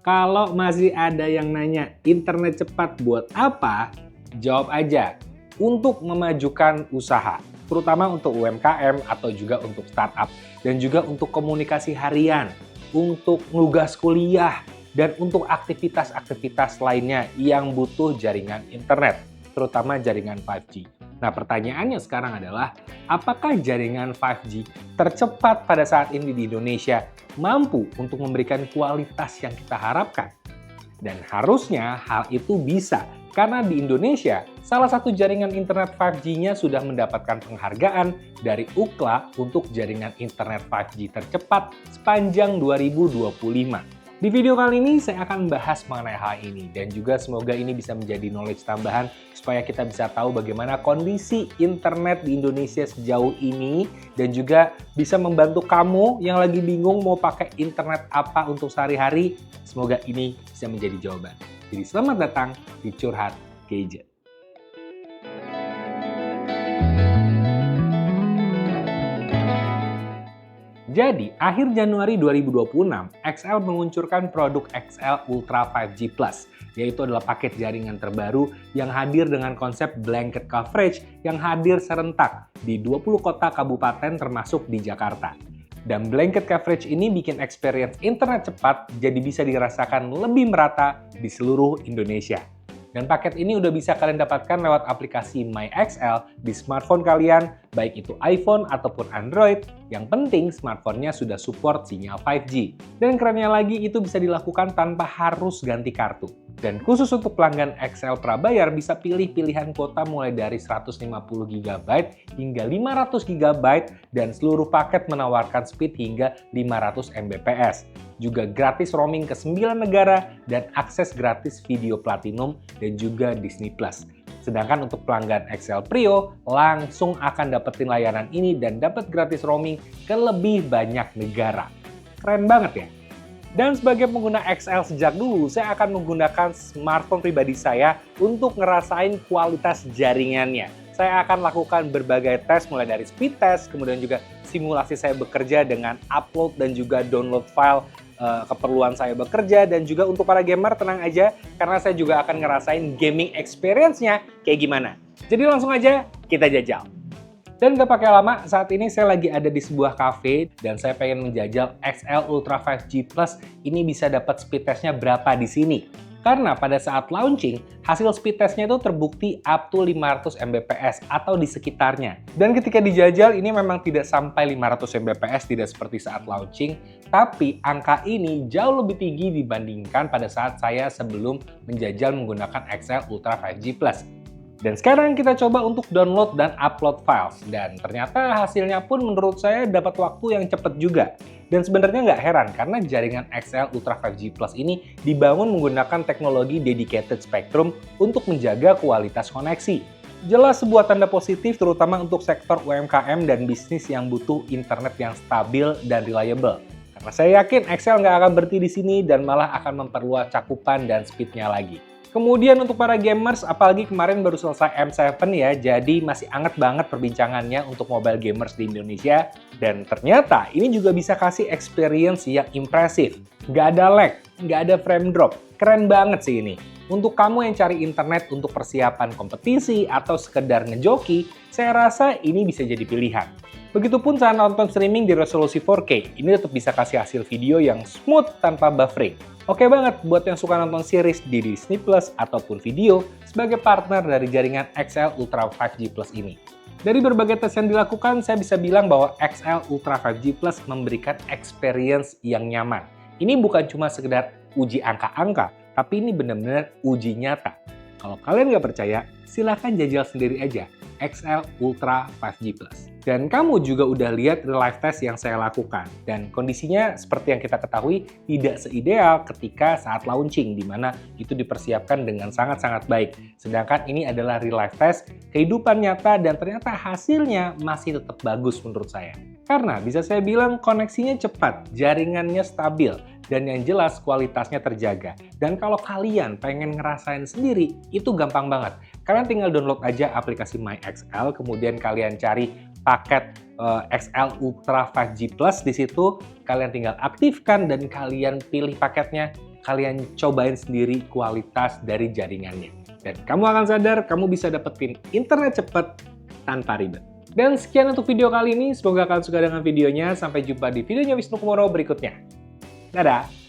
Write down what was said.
Kalau masih ada yang nanya internet cepat buat apa? Jawab aja, untuk memajukan usaha, terutama untuk UMKM atau juga untuk startup, dan juga untuk komunikasi harian, untuk nugas kuliah, dan untuk aktivitas-aktivitas lainnya yang butuh jaringan internet, terutama jaringan 5G. Nah, pertanyaannya sekarang adalah, apakah jaringan 5G tercepat pada saat ini di Indonesia mampu untuk memberikan kualitas yang kita harapkan? Dan harusnya hal itu bisa, karena di Indonesia, salah satu jaringan internet 5G-nya sudah mendapatkan penghargaan dari Ookla untuk jaringan internet 5G tercepat sepanjang 2025. Di video kali ini saya akan bahas mengenai hal ini dan juga semoga ini bisa menjadi knowledge tambahan supaya kita bisa tahu bagaimana kondisi internet di Indonesia sejauh ini dan juga bisa membantu kamu yang lagi bingung mau pakai internet apa untuk sehari-hari. Semoga ini bisa menjadi jawaban. Jadi selamat datang di Curhat Gadget. Jadi, akhir Januari 2026, XL meluncurkan produk XL Ultra 5G Plus, yaitu adalah paket jaringan terbaru yang hadir dengan konsep blanket coverage yang hadir serentak di 20 kota kabupaten termasuk di Jakarta. Dan blanket coverage ini bikin experience internet cepat jadi bisa dirasakan lebih merata di seluruh Indonesia. Dan paket ini udah bisa kalian dapatkan lewat aplikasi MyXL di smartphone kalian, baik itu iPhone ataupun Android. Yang penting smartphone-nya sudah support sinyal 5G. Dan kerennya lagi itu bisa dilakukan tanpa harus ganti kartu. Dan khusus untuk pelanggan XL prabayar bisa pilih pilihan kuota mulai dari 150 GB hingga 500 GB dan seluruh paket menawarkan speed hingga 500 Mbps. Juga gratis roaming ke 9 negara dan akses gratis video platinum dan juga Disney Plus. Sedangkan untuk pelanggan XL Prio langsung akan dapetin layanan ini dan dapat gratis roaming ke lebih banyak negara. Keren banget ya? Dan sebagai pengguna XL sejak dulu, saya akan menggunakan smartphone pribadi saya untuk ngerasain kualitas jaringannya. Saya akan lakukan berbagai tes mulai dari speed test, kemudian juga simulasi saya bekerja dengan upload dan juga download file keperluan saya bekerja, dan juga untuk para gamer tenang aja karena saya juga akan ngerasain gaming experience-nya kayak gimana. Jadi langsung aja kita jajal. Dan gak pakai lama, saat ini saya lagi ada di sebuah cafe dan saya pengen menjajal XL Ultra 5G Plus ini bisa dapat speed testnya berapa di sini. Karena pada saat launching, hasil speed testnya itu terbukti up to 500 Mbps atau di sekitarnya. Dan ketika dijajal ini memang tidak sampai 500 Mbps, tidak seperti saat launching, tapi angka ini jauh lebih tinggi dibandingkan pada saat saya sebelum menjajal menggunakan XL Ultra 5G Plus. Dan sekarang kita coba untuk download dan upload files. Dan ternyata hasilnya pun menurut saya dapat waktu yang cepat juga. Dan sebenarnya nggak heran karena jaringan XL Ultra 5G Plus ini dibangun menggunakan teknologi dedicated spectrum untuk menjaga kualitas koneksi. Jelas sebuah tanda positif terutama untuk sektor UMKM dan bisnis yang butuh internet yang stabil dan reliable. Karena saya yakin XL nggak akan berhenti di sini dan malah akan memperluas cakupan dan speednya lagi. Kemudian untuk para gamers, apalagi kemarin baru selesai M7 ya, jadi masih anget banget perbincangannya untuk mobile gamers di Indonesia. Dan ternyata ini juga bisa kasih experience yang impresif. Nggak ada lag, nggak ada frame drop. Keren banget sih ini. Untuk kamu yang cari internet untuk persiapan kompetisi atau sekedar ngejoki, saya rasa ini bisa jadi pilihan. Begitupun saat nonton streaming di resolusi 4K, ini tetap bisa kasih hasil video yang smooth tanpa buffering. Oke banget buat yang suka nonton series di Disney Plus ataupun video sebagai partner dari jaringan XL Ultra 5G Plus ini. Dari berbagai tes yang dilakukan, saya bisa bilang bahwa XL Ultra 5G Plus memberikan experience yang nyaman. Ini bukan cuma sekedar uji angka-angka, tapi ini benar-benar uji nyata. Kalau kalian nggak percaya, silahkan jajal sendiri aja XL Ultra 5G Plus. Dan kamu juga udah lihat real life test yang saya lakukan. Dan kondisinya seperti yang kita ketahui tidak seideal ketika saat launching, di mana itu dipersiapkan dengan sangat-sangat baik. Sedangkan ini adalah real life test, kehidupan nyata, dan ternyata hasilnya masih tetap bagus menurut saya. Karena bisa saya bilang koneksinya cepat, jaringannya stabil, dan yang jelas kualitasnya terjaga. Dan kalau kalian pengen ngerasain sendiri, itu gampang banget. Kalian tinggal download aja aplikasi MyXL, kemudian kalian cari paket XL Ultra 5G Plus di situ, kalian tinggal aktifkan dan kalian pilih paketnya. kalian cobain sendiri kualitas dari jaringannya. Dan kamu akan sadar kamu bisa dapetin internet cepat tanpa ribet. Dan sekian untuk video kali ini, semoga kalian suka dengan videonya. Sampai jumpa di videonya Wisnu Kumoro berikutnya. Dadah!